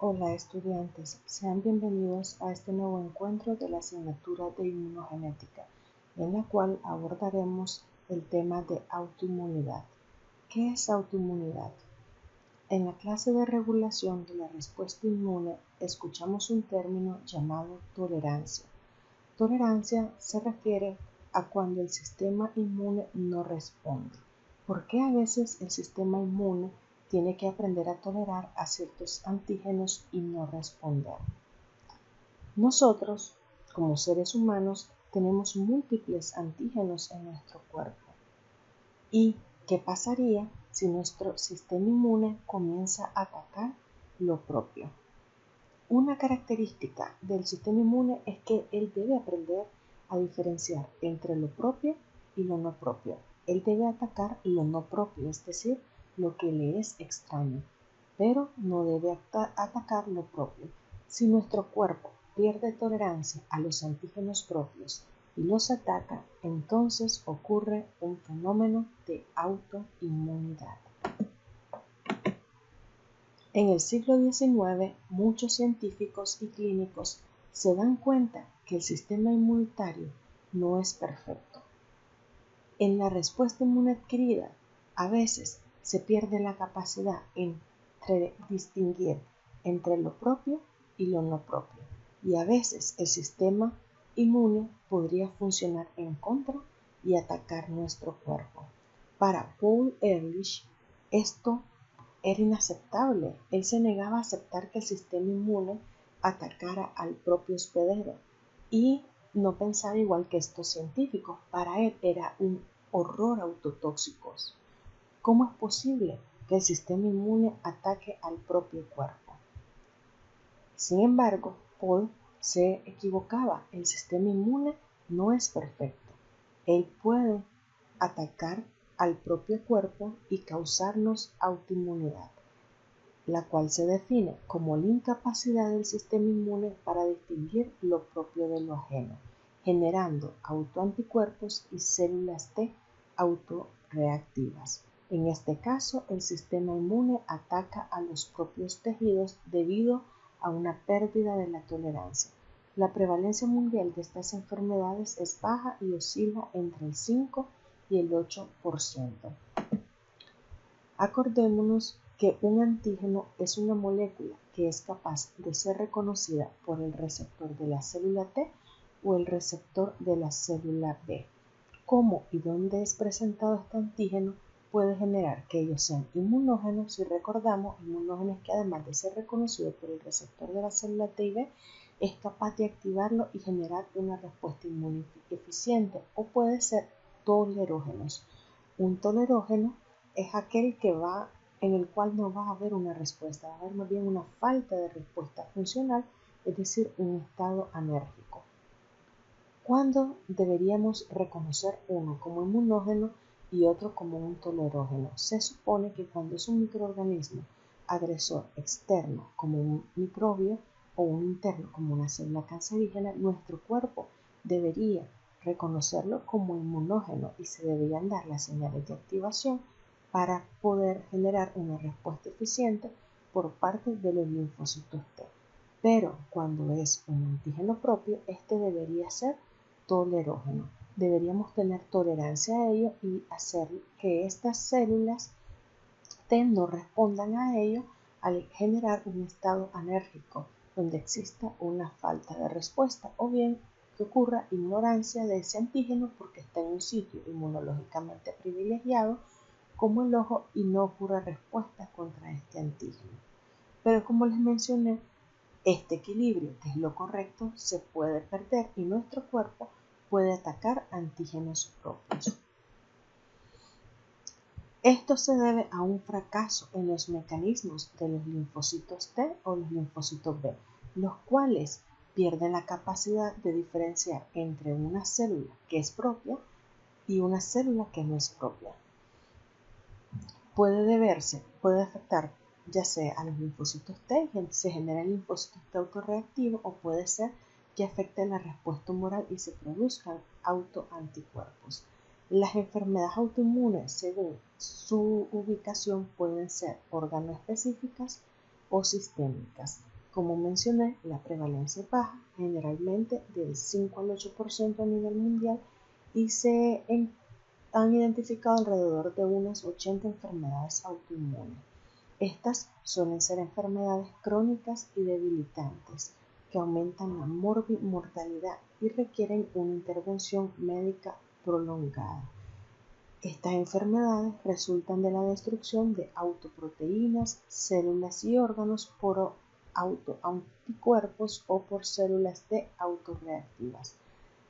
Hola estudiantes, sean bienvenidos a este nuevo encuentro de la asignatura de inmunogenética, en la cual abordaremos el tema de autoinmunidad. ¿Qué es autoinmunidad? En la clase de regulación de la respuesta inmune escuchamos un término llamado tolerancia. Tolerancia se refiere a cuando el sistema inmune no responde. ¿Por qué a veces el sistema inmune tiene que aprender a tolerar a ciertos antígenos y no responder? Nosotros, como seres humanos, tenemos múltiples antígenos en nuestro cuerpo. ¿Y qué pasaría si nuestro sistema inmune comienza a atacar lo propio? Una característica del sistema inmune es que él debe aprender a diferenciar entre lo propio y lo no propio. Él debe atacar lo no propio, es decir, lo que le es extraño, pero no debe atacar lo propio. Si nuestro cuerpo pierde tolerancia a los antígenos propios y los ataca, entonces ocurre un fenómeno de autoinmunidad. En el siglo XIX, muchos científicos y clínicos se dan cuenta que el sistema inmunitario no es perfecto. En la respuesta inmune adquirida, a veces se pierde la capacidad entre distinguir entre lo propio y lo no propio, y a veces el sistema inmune podría funcionar en contra y atacar nuestro cuerpo. Para Paul Ehrlich, esto era inaceptable. Él se negaba a aceptar que el sistema inmune atacara al propio hospedero y no pensaba igual que estos científicos. Para él era un horror autotóxicos. ¿Cómo es posible que el sistema inmune ataque al propio cuerpo? Sin embargo, Paul se equivocaba. El sistema inmune no es perfecto. Él puede atacar al propio cuerpo y causarnos autoinmunidad, la cual se define como la incapacidad del sistema inmune para distinguir lo propio de lo ajeno, generando autoanticuerpos y células T autorreactivas. En este caso, el sistema inmune ataca a los propios tejidos debido a una pérdida de la tolerancia. La prevalencia mundial de estas enfermedades es baja y oscila entre el 5 y el 8%. Acordémonos que un antígeno es una molécula que es capaz de ser reconocida por el receptor de la célula T o el receptor de la célula B. Cómo y dónde es presentado este antígeno puede generar que ellos sean inmunógenos. Si recordamos, inmunógenos que además de ser reconocido por el receptor de la célula T y B, es capaz de activarlo y generar una respuesta inmune eficiente, o puede ser tolerógenos. Un tolerógeno es aquel en el cual no va a haber una respuesta, va a haber más bien una falta de respuesta funcional, es decir, un estado anérgico. ¿Cuándo deberíamos reconocer uno como inmunógeno y otro como un tolerógeno? Se supone que cuando es un microorganismo agresor externo como un microbio o un interno como una célula cancerígena, nuestro cuerpo debería reconocerlo como inmunógeno y se deberían dar las señales de activación para poder generar una respuesta eficiente por parte de los linfocitos T. Pero cuando es un antígeno propio, este debería ser tolerógeno. Deberíamos tener tolerancia a ello y hacer que estas células T no respondan a ello al generar un estado anérgico donde exista una falta de respuesta, o bien que ocurra ignorancia de ese antígeno porque está en un sitio inmunológicamente privilegiado como el ojo y no ocurra respuesta contra este antígeno. Pero como les mencioné, este equilibrio, que es lo correcto, se puede perder y nuestro cuerpo puede atacar antígenos propios. Esto se debe a un fracaso en los mecanismos de los linfocitos T o los linfocitos B, los cuales pierden la capacidad de diferenciar entre una célula que es propia y una célula que no es propia. Puede afectar ya sea a los linfocitos T, se genera el linfocito T autorreactivo, o puede ser que afecte la respuesta humoral y se produzcan autoanticuerpos. Las enfermedades autoinmunes, según su ubicación, pueden ser órgano específicas o sistémicas. Como mencioné, la prevalencia es baja, generalmente del 5 al 8% a nivel mundial, y han identificado alrededor de unas 80 enfermedades autoinmunes. Estas suelen ser enfermedades crónicas y debilitantes que aumentan la mortalidad y requieren una intervención médica prolongada. Estas enfermedades resultan de la destrucción de autoproteínas, células y órganos por autoanticuerpos o por células T autoreactivas.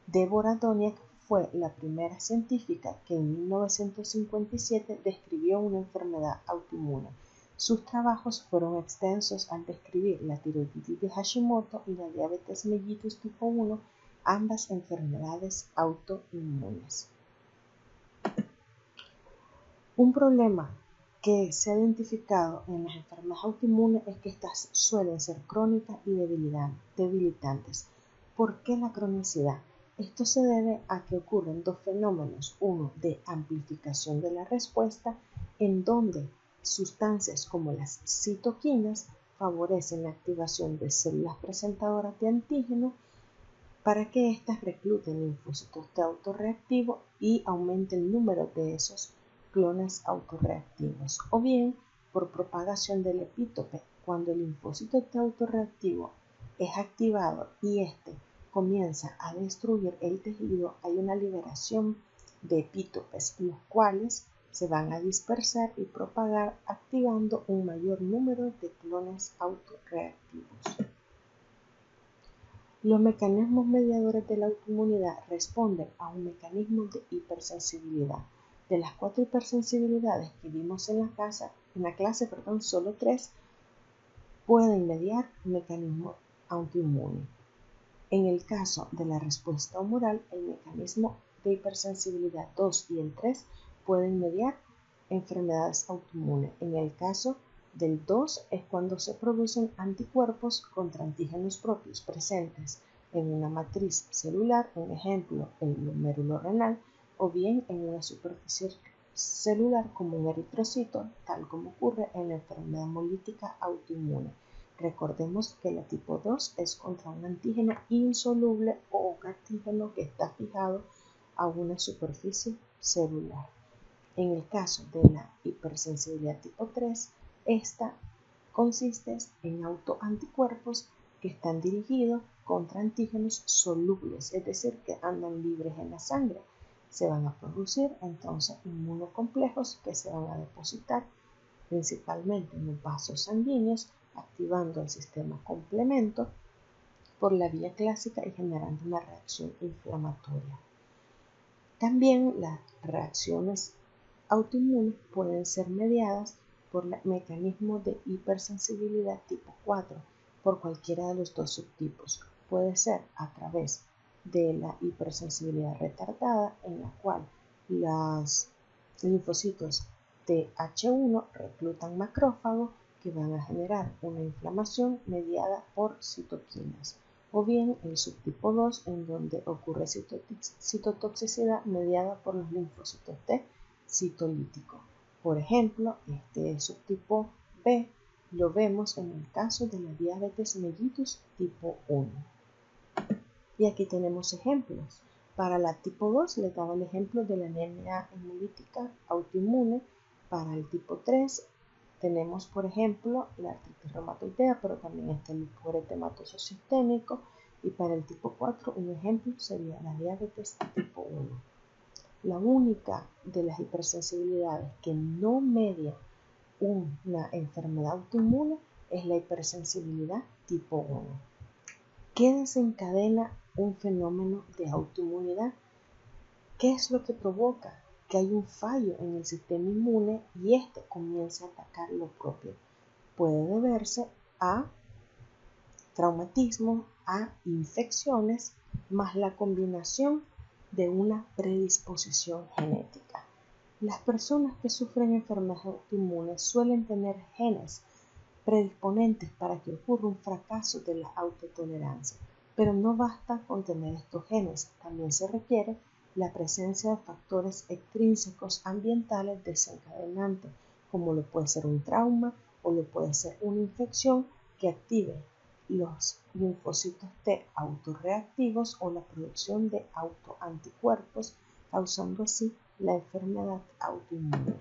Deborah Doniak fue la primera científica que en 1957 describió una enfermedad autoinmune. Sus trabajos fueron extensos al describir la tiroiditis de Hashimoto y la diabetes mellitus tipo 1, ambas enfermedades autoinmunes. Un problema que se ha identificado en las enfermedades autoinmunes es que estas suelen ser crónicas y debilitantes. ¿Por qué la cronicidad? Esto se debe a que ocurren dos fenómenos, uno de amplificación de la respuesta, en donde sustancias como las citoquinas favorecen la activación de células presentadoras de antígeno para que éstas recluten linfocitos T autorreactivos y aumenten el número de esos clones autorreactivos, o bien por propagación del epítope. Cuando el linfocito T autorreactivo es activado y este comienza a destruir el tejido, hay una liberación de epítopes, los cuales se van a dispersar y propagar, activando un mayor número de clones autorreactivos. Los mecanismos mediadores de la autoinmunidad responden a un mecanismo de hipersensibilidad. De las 4 hipersensibilidades que vimos en la clase, solo 3 pueden mediar un mecanismo autoinmune. En el caso de la respuesta humoral, el mecanismo de hipersensibilidad 2 y el 3 pueden mediar enfermedades autoinmunes. En el caso del 2 es cuando se producen anticuerpos contra antígenos propios presentes en una matriz celular, un ejemplo, el glomérulo renal, o bien en una superficie celular como un eritrocito, tal como ocurre en la enfermedad hemolítica autoinmune. Recordemos que la tipo 2 es contra un antígeno insoluble o un antígeno que está fijado a una superficie celular. En el caso de la hipersensibilidad tipo 3, esta consiste en autoanticuerpos que están dirigidos contra antígenos solubles, es decir, que andan libres en la sangre. Se van a producir entonces inmunocomplejos que se van a depositar principalmente en los vasos sanguíneos, activando el sistema complemento por la vía clásica y generando una reacción inflamatoria. También las reacciones autoinmunes pueden ser mediadas por mecanismos de hipersensibilidad tipo 4, por cualquiera de los dos subtipos. Puede ser a través de la hipersensibilidad retardada, en la cual los linfocitos TH1 reclutan macrófagos que van a generar una inflamación mediada por citoquinas, o bien el subtipo 2, en donde ocurre citotoxicidad mediada por los linfocitos T citolítico. Por ejemplo, este subtipo B lo vemos en el caso de la diabetes mellitus tipo 1. Y aquí tenemos ejemplos. Para la tipo 2 les daba el ejemplo de la anemia hemolítica autoinmune. Para el tipo 3 tenemos, por ejemplo, la artritis reumatoidea, pero también está el lupus eritematoso sistémico. Y para el tipo 4, un ejemplo sería la diabetes tipo 1. La única de las hipersensibilidades que no media una enfermedad autoinmune es la hipersensibilidad tipo 1. ¿Qué desencadena un fenómeno de autoinmunidad? ¿Qué es lo que provoca que hay un fallo en el sistema inmune y éste comience a atacar lo propio? Puede deberse a traumatismo, a infecciones, más la combinación de una predisposición genética. Las personas que sufren enfermedades autoinmunes suelen tener genes predisponentes para que ocurra un fracaso de la autotolerancia, pero no basta con tener estos genes, también se requiere la presencia de factores extrínsecos ambientales desencadenantes, como lo puede ser un trauma, o lo puede ser una infección que active los linfocitos T autorreactivos o la producción de autoanticuerpos, causando así la enfermedad autoinmune.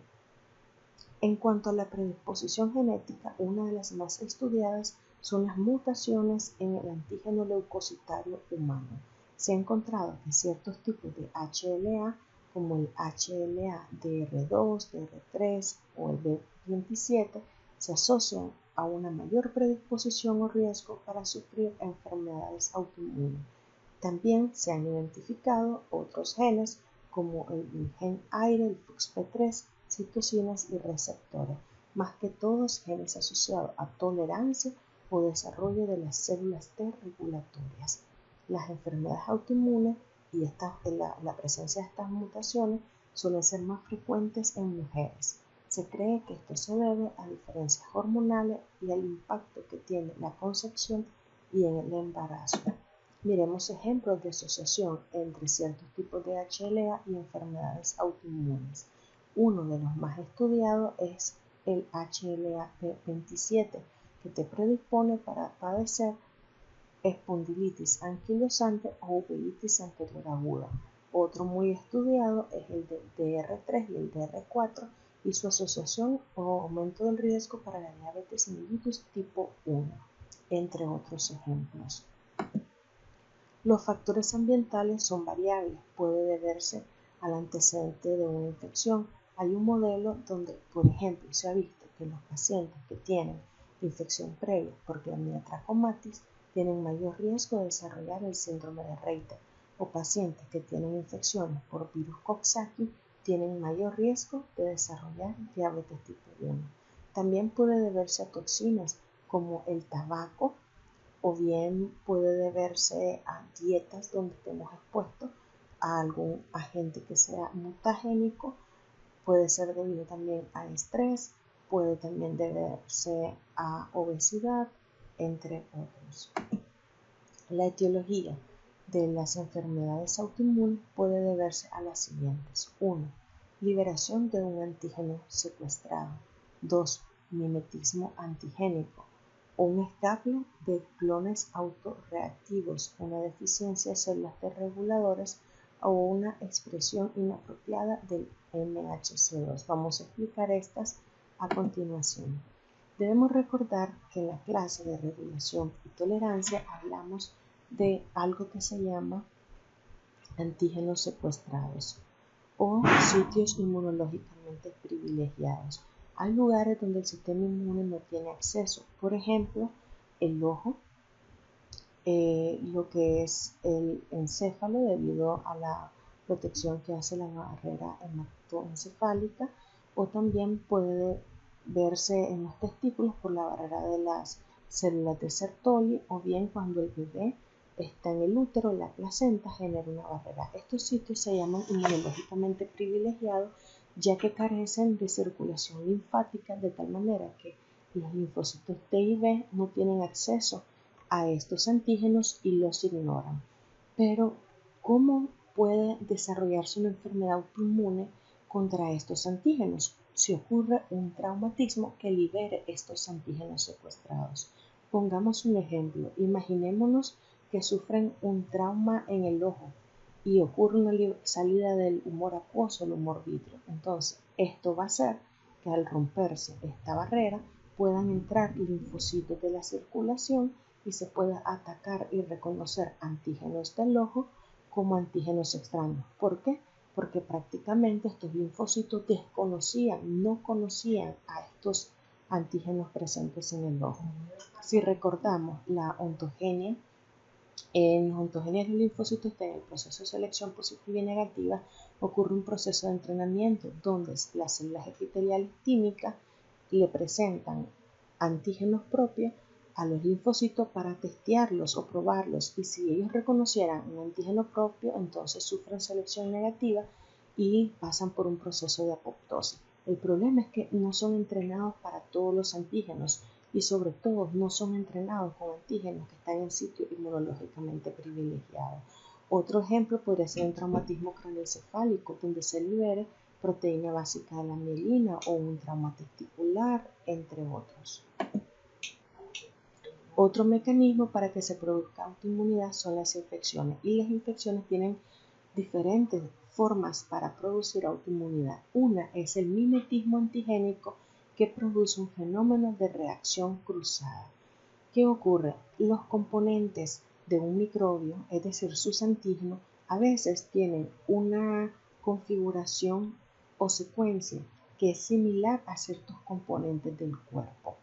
En cuanto a la predisposición genética, una de las más estudiadas son las mutaciones en el antígeno leucocitario humano. Se ha encontrado que ciertos tipos de HLA, como el HLA-DR2, DR3 o el B27, se asocian a una mayor predisposición o riesgo para sufrir enfermedades autoinmunes. También se han identificado otros genes como el gen AIRE, el FUXP3, citocinas y receptores, más que todos genes asociados a tolerancia o desarrollo de las células T regulatorias. Las enfermedades autoinmunes y la presencia de estas mutaciones suelen ser más frecuentes en mujeres. Se cree que esto se debe a diferencias hormonales y al impacto que tiene la concepción y en el embarazo. Miremos ejemplos de asociación entre ciertos tipos de HLA y enfermedades autoinmunes. Uno de los más estudiados es el HLA-B27, que te predispone para padecer espondilitis anquilosante o uveitis anterior aguda. Otro muy estudiado es el del DR3 y el DR4 y su asociación o aumento del riesgo para la diabetes mellitus tipo 1, entre otros ejemplos. Los factores ambientales son variables, puede deberse al antecedente de una infección. Hay un modelo donde, por ejemplo, se ha visto que los pacientes que tienen infección previa por Clamida trachomatis tienen mayor riesgo de desarrollar el síndrome de Reiter, o pacientes que tienen infecciones por virus Coxsackie tienen mayor riesgo de desarrollar diabetes tipo 1. También puede deberse a toxinas como el tabaco, o bien puede deberse a dietas donde estemos expuestos a algún agente que sea mutagénico, puede ser debido también a estrés, puede también deberse a obesidad, entre otros. La etiología de las enfermedades autoinmunes puede deberse a las siguientes. 1. Liberación de un antígeno secuestrado. 2. Mimetismo antigénico o un escape de clones autorreactivos, una deficiencia de células T reguladoras o una expresión inapropiada del MHC2. Vamos a explicar estas a continuación. Debemos recordar que en la clase de regulación y tolerancia hablamos de algo que se llama antígenos secuestrados o sitios inmunológicamente privilegiados. Hay lugares donde el sistema inmune no tiene acceso, por ejemplo, el ojo, lo que es el encéfalo debido a la protección que hace la barrera hematoencefálica, o también puede verse en los testículos por la barrera de las células de Sertoli, o bien cuando el bebé está en el útero, la placenta genera una barrera. Estos sitios se llaman inmunológicamente privilegiados, ya que carecen de circulación linfática, de tal manera que los linfocitos T y B no tienen acceso a estos antígenos y los ignoran. Pero, ¿cómo puede desarrollarse una enfermedad autoinmune contra estos antígenos? Si ocurre un traumatismo que libere estos antígenos secuestrados. Pongamos un ejemplo. Imaginémonos que sufren un trauma en el ojo y ocurre una salida del humor acuoso, el humor vítreo. Entonces, esto va a hacer que al romperse esta barrera puedan entrar linfocitos de la circulación y se pueda atacar y reconocer antígenos del ojo como antígenos extraños. ¿Por qué? Porque prácticamente estos linfocitos no conocían a estos antígenos presentes en el ojo. Si recordamos la ontogenia, en la ontogenia de los linfocitos en el proceso de selección positiva y negativa ocurre un proceso de entrenamiento donde las células epiteliales tímicas le presentan antígenos propios a los linfocitos para testearlos o probarlos, y si ellos reconocieran un antígeno propio, entonces sufren selección negativa y pasan por un proceso de apoptosis. El problema es que no son entrenados para todos los antígenos y sobre todo no son entrenados con antígenos que están en sitios inmunológicamente privilegiados. Otro ejemplo podría ser un traumatismo craneoencefálico donde se libere proteína básica de la mielina o un trauma testicular, entre otros. Otro mecanismo para que se produzca autoinmunidad son las infecciones, y las infecciones tienen diferentes formas para producir autoinmunidad. Una es el mimetismo antigénico, que produce un fenómeno de reacción cruzada. ¿Qué ocurre? Los componentes de un microbio, es decir, sus antígenos, a veces tienen una configuración o secuencia que es similar a ciertos componentes del cuerpo.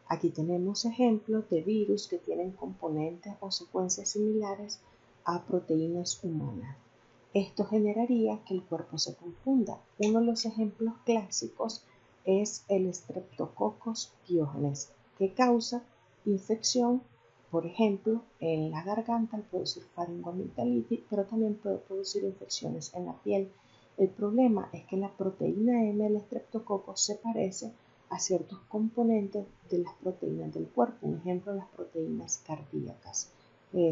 Aquí tenemos ejemplos de virus que tienen componentes o secuencias similares a proteínas humanas. Esto generaría que el cuerpo se confunda. Uno de los ejemplos clásicos es el Streptococcus pyogenes, que causa infección, por ejemplo, en la garganta al producir faringoamigdalitis, pero también puede producir infecciones en la piel. El problema es que la proteína M del Streptococcus se parece a ciertos componentes de las proteínas del cuerpo, un ejemplo, las proteínas cardíacas,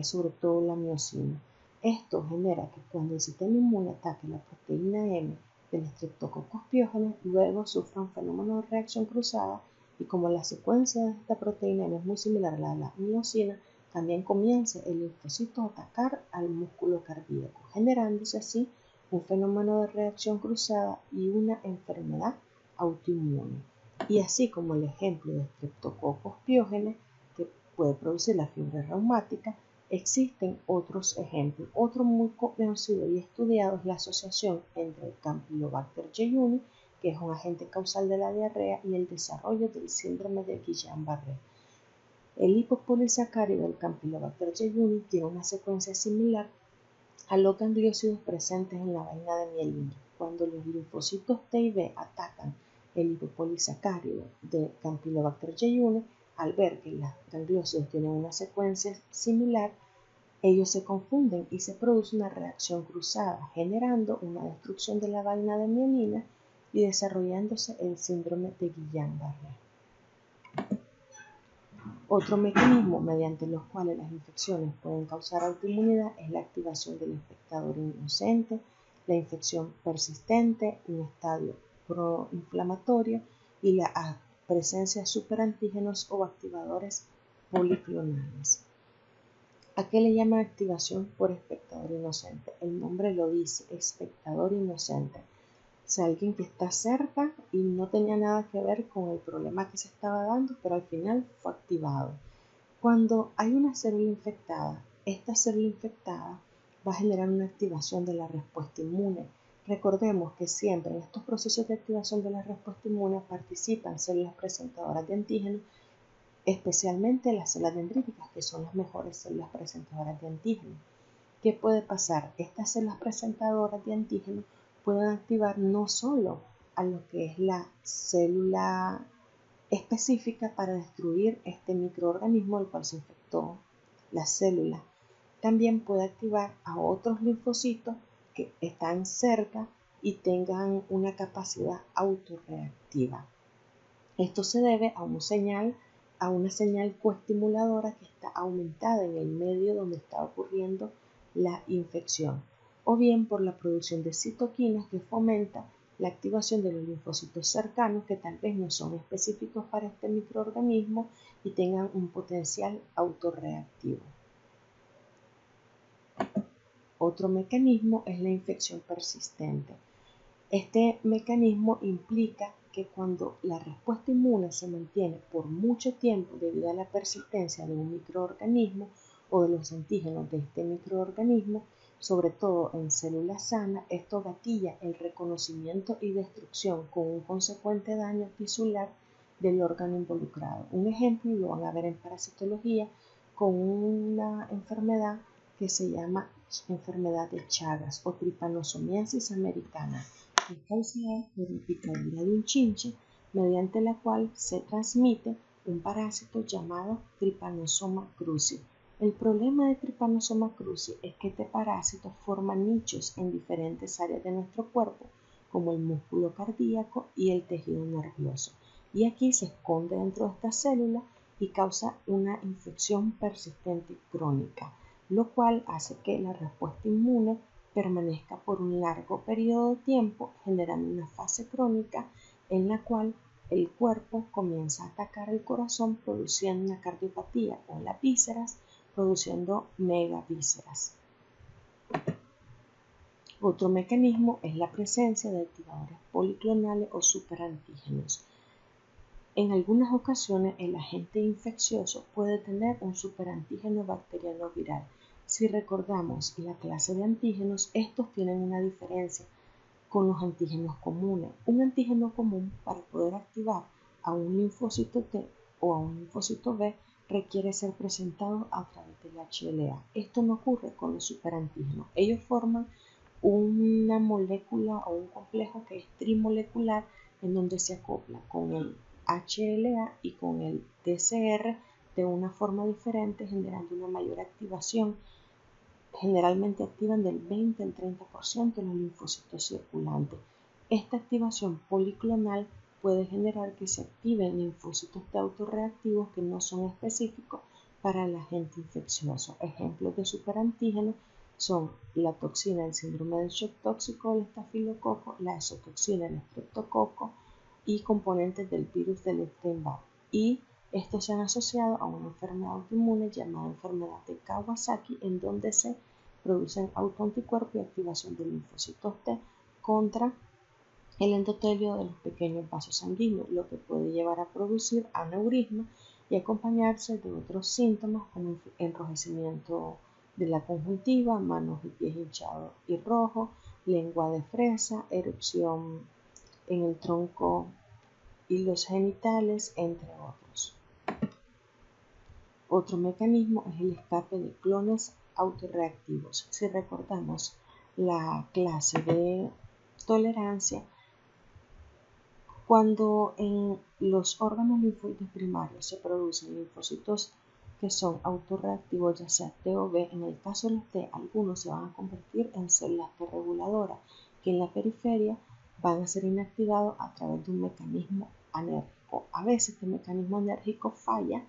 sobre todo la miocina. Esto genera que cuando el sistema inmune ataque la proteína M del Streptococcus pyogenes, luego sufra un fenómeno de reacción cruzada, y como la secuencia de esta proteína M es muy similar a la de la miocina, también comienza el linfocito a atacar al músculo cardíaco, generándose así un fenómeno de reacción cruzada y una enfermedad autoinmune. Y así como el ejemplo de Streptococcus pyogenes, que puede producir la fiebre reumática, existen otros ejemplos. Otro muy conocido y estudiado es la asociación entre el Campylobacter jejuni, que es un agente causal de la diarrea, y el desarrollo del síndrome de Guillain-Barré. El lipopolisacárido del Campylobacter jejuni tiene una secuencia similar a los gangliósidos presentes en la vaina de mielina. Cuando los linfocitos T y B atacan el lipopolisacárido de Campylobacter jejuni, al ver que los gangliósidos tienen una secuencia similar, ellos se confunden y se produce una reacción cruzada, generando una destrucción de la vaina de mielina y desarrollándose el síndrome de Guillain-Barré. Otro mecanismo mediante los cuales las infecciones pueden causar autoinmunidad es la activación del infectador inocente, la infección persistente, un estadio proinflamatorio y la presencia de superantígenos o activadores policlonales. ¿A qué le llaman activación por espectador inocente? El nombre lo dice, espectador inocente. O sea, alguien que está cerca y no tenía nada que ver con el problema que se estaba dando, pero al final fue activado. Cuando hay una célula infectada, esta célula infectada va a generar una activación de la respuesta inmune. Recordemos que siempre en estos procesos de activación de la respuesta inmune participan células presentadoras de antígenos, especialmente las células dendríticas, que son las mejores células presentadoras de antígenos. ¿Qué puede pasar? Estas células presentadoras de antígenos pueden activar no solo a lo que es la célula específica para destruir este microorganismo del cual se infectó la célula, también puede activar a otros linfocitos que están cerca y tengan una capacidad autorreactiva. Esto se debe a una señal coestimuladora que está aumentada en el medio donde está ocurriendo la infección, o bien por la producción de citoquinas que fomenta la activación de los linfocitos cercanos que tal vez no son específicos para este microorganismo y tengan un potencial autorreactivo. Otro mecanismo es la infección persistente. Este mecanismo implica que cuando la respuesta inmune se mantiene por mucho tiempo debido a la persistencia de un microorganismo o de los antígenos de este microorganismo, sobre todo en células sanas, esto gatilla el reconocimiento y destrucción con un consecuente daño tisular del órgano involucrado. Un ejemplo lo van a ver en parasitología con una enfermedad que se llama enfermedad de Chagas o tripanosomiasis americana, que es causada por la picadura de un chinche, mediante la cual se transmite un parásito llamado Trypanosoma cruzi. El problema de Trypanosoma cruzi es que este parásito forma nichos en diferentes áreas de nuestro cuerpo, como el músculo cardíaco y el tejido nervioso, y aquí se esconde dentro de esta célula y causa una infección persistente y crónica, lo cual hace que la respuesta inmune permanezca por un largo periodo de tiempo, generando una fase crónica en la cual el cuerpo comienza a atacar el corazón produciendo una cardiopatía o las vísceras produciendo megavísceras. Otro mecanismo es la presencia de activadores policlonales o superantígenos. En algunas ocasiones el agente infeccioso puede tener un superantígeno bacteriano viral. Si recordamos la clase de antígenos, estos tienen una diferencia con los antígenos comunes. Un antígeno común, para poder activar a un linfocito T o a un linfocito B, requiere ser presentado a través del HLA. Esto no ocurre con los superantígenos. Ellos forman una molécula o un complejo que es trimolecular en donde se acopla con el HLA y con el TCR de una forma diferente, generando una mayor activación. Generalmente activan del 20 al 30% de los linfocitos circulantes. Esta activación policlonal puede generar que se activen linfocitos T autorreactivos que no son específicos para el agente infeccioso. Ejemplos de superantígenos son la toxina del síndrome del shock tóxico del estafilococo, la exotoxina del estreptococo y componentes del virus del Epstein-Barr. Y estos se han asociado a una enfermedad autoinmune llamada enfermedad de Kawasaki, en donde se producen autoanticuerpos y activación de linfocitos T contra el endotelio de los pequeños vasos sanguíneos, lo que puede llevar a producir aneurisma y acompañarse de otros síntomas como enrojecimiento de la conjuntiva, manos y pies hinchados y rojos, lengua de fresa, erupción en el tronco y los genitales, entre otros. Otro mecanismo es el escape de clones autorreactivos. Si recordamos la clase de tolerancia, cuando en los órganos linfóides primarios se producen linfocitos que son autorreactivos, ya sea T o B, en el caso de los T, algunos se van a convertir en células T reguladoras, que en la periferia van a ser inactivados a través de un mecanismo anérgico. A veces este mecanismo anérgico falla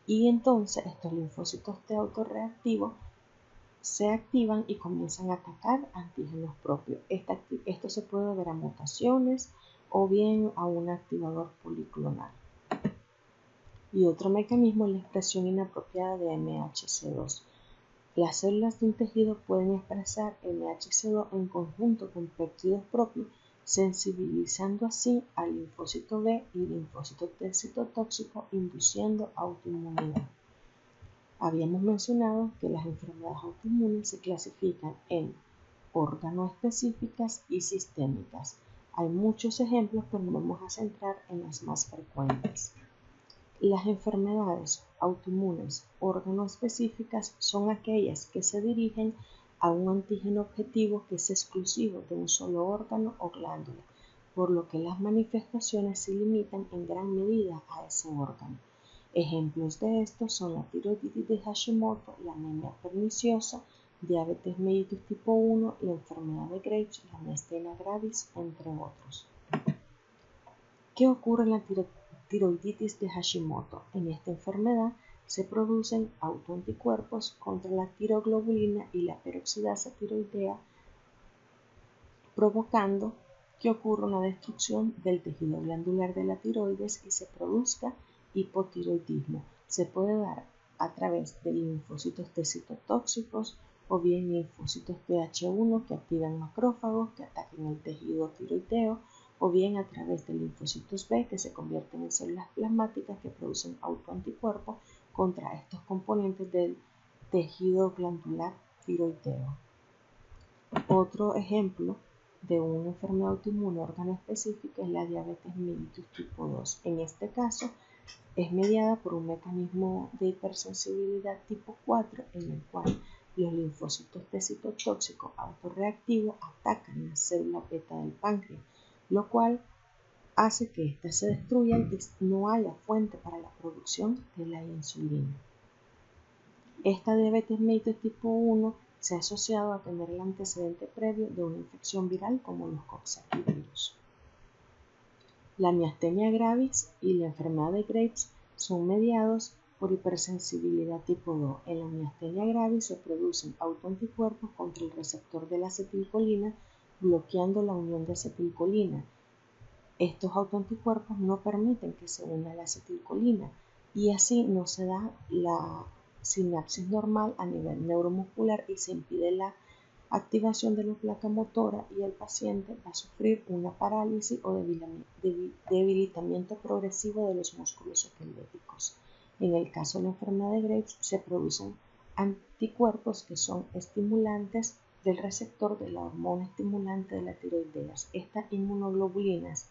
y entonces estos linfocitos T autorreactivos se activan y comienzan a atacar antígenos propios. Esto se puede ver a mutaciones o bien a un activador policlonal. Y otro mecanismo es la expresión inapropiada de MHC2. Las células de un tejido pueden expresar MHC2 en conjunto con péptidos propios, sensibilizando así al linfocito B y linfocito T citotóxico, induciendo autoinmunidad. Habíamos mencionado que las enfermedades autoinmunes se clasifican en órgano-específicas y sistémicas. Hay muchos ejemplos, pero nos vamos a centrar en las más frecuentes. Las enfermedades autoinmunes órgano-específicas son aquellas que se dirigen a un antígeno objetivo que es exclusivo de un solo órgano o glándula, por lo que las manifestaciones se limitan en gran medida a ese órgano. Ejemplos de estos son la tiroiditis de Hashimoto, la anemia perniciosa, diabetes mellitus tipo 1, la enfermedad de Graves, la miastenia gravis, entre otros. ¿Qué ocurre en la tiroiditis de Hashimoto? En esta enfermedad se producen autoanticuerpos contra la tiroglobulina y la peroxidasa tiroidea, provocando que ocurra una destrucción del tejido glandular de la tiroides y se produzca hipotiroidismo. Se puede dar a través de linfocitos T citotóxicos o bien linfocitos TH1 que activan macrófagos que atacan el tejido tiroideo, o bien a través de linfocitos B que se convierten en células plasmáticas que producen autoanticuerpos contra estos componentes del tejido glandular tiroideo. Otro ejemplo de una enfermedad autoinmune órgano específica es la diabetes mellitus tipo 2. En este caso es mediada por un mecanismo de hipersensibilidad tipo 4 en el cual los linfocitos T citotóxicos autorreactivos atacan la célula beta del páncreas, lo cual hace que éstas se destruyan y no haya fuente para la producción de la insulina. Esta diabetes mellitus tipo 1 se ha asociado a tener el antecedente previo de una infección viral como los coxsackievirus. La miastenia gravis y la enfermedad de Graves son mediados por hipersensibilidad tipo 2. En la miastenia gravis se producen autoanticuerpos contra el receptor de la acetilcolina, bloqueando la unión de acetilcolina. Estos autoanticuerpos no permiten que se una la acetilcolina y así no se da la sinapsis normal a nivel neuromuscular y se impide la activación de la placa motora y el paciente va a sufrir una parálisis o debilitamiento progresivo de los músculos esqueléticos. En el caso de la enfermedad de Graves se producen anticuerpos que son estimulantes del receptor de la hormona estimulante de la tiroideas. Estas inmunoglobulinas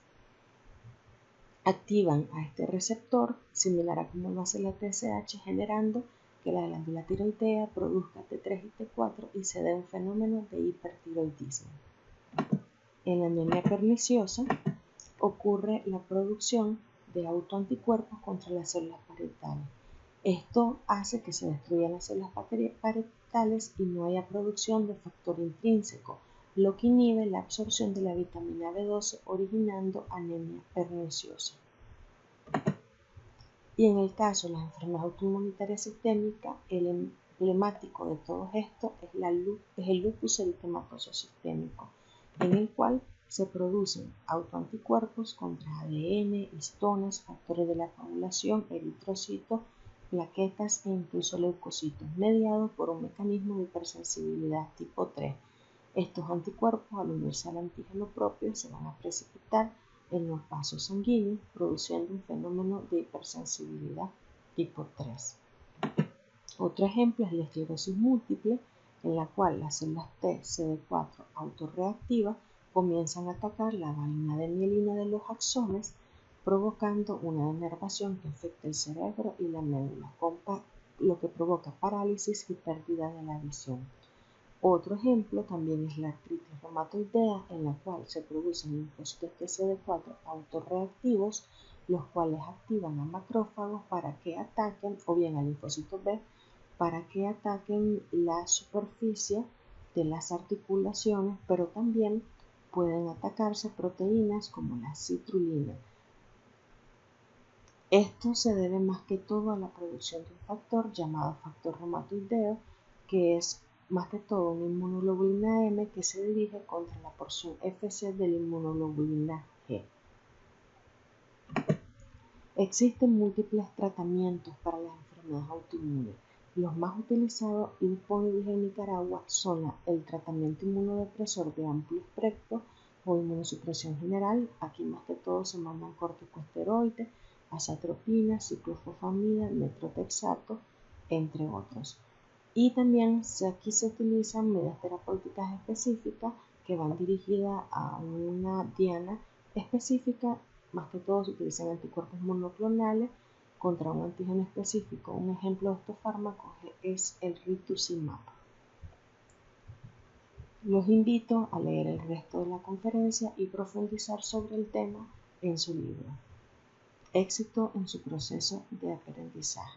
activan a este receptor, similar a como lo hace la TSH, generando que la glándula tiroidea produzca T3 y T4 y se dé un fenómeno de hipertiroidismo. En la anemia perniciosa ocurre la producción de autoanticuerpos contra las células parietales. Esto hace que se destruyan las células parietales y no haya producción de factor intrínseco, lo que inhibe la absorción de la vitamina B12, originando anemia perniciosa. Y en el caso de las enfermedades autoinmunitarias sistémicas, el emblemático de todo esto es el lupus eritematoso sistémico, en el cual se producen autoanticuerpos contra ADN, histonas, factores de la coagulación, eritrocitos, plaquetas e incluso leucocitos, mediados por un mecanismo de hipersensibilidad tipo 3. Estos anticuerpos, al unirse al antígeno propio, se van a precipitar en los vasos sanguíneos, produciendo un fenómeno de hipersensibilidad tipo 3. Otro ejemplo es la esclerosis múltiple, en la cual las células T CD4 autorreactivas comienzan a atacar la vaina de mielina de los axones, provocando una denervación que afecta el cerebro y la médula, lo que provoca parálisis y pérdida de la visión. Otro ejemplo también es la artritis reumatoidea, en la cual se producen linfocitos TCD4 autorreactivos, los cuales activan a macrófagos para que ataquen, o bien a linfocitos B, para que ataquen la superficie de las articulaciones, pero también pueden atacarse proteínas como la citrulina. Esto se debe más que todo a la producción de un factor llamado factor reumatoideo, que es más que todo una inmunoglobulina M que se dirige contra la porción Fc de la inmunoglobulina G. Existen múltiples tratamientos para las enfermedades autoinmunes. Los más utilizados y disponibles en Nicaragua son el tratamiento inmunodepresor de amplio espectro o inmunosupresión general. Aquí más que todo se mandan corticosteroides, azatropina, ciclofosfamida, metrotexato, entre otros. Y también aquí se utilizan medidas terapéuticas específicas que van dirigidas a una diana específica. Más que todo se utilizan anticuerpos monoclonales contra un antígeno específico. Un ejemplo de estos fármacos es el rituximab. Los invito a leer el resto de la conferencia y profundizar sobre el tema en su libro. Éxito en su proceso de aprendizaje.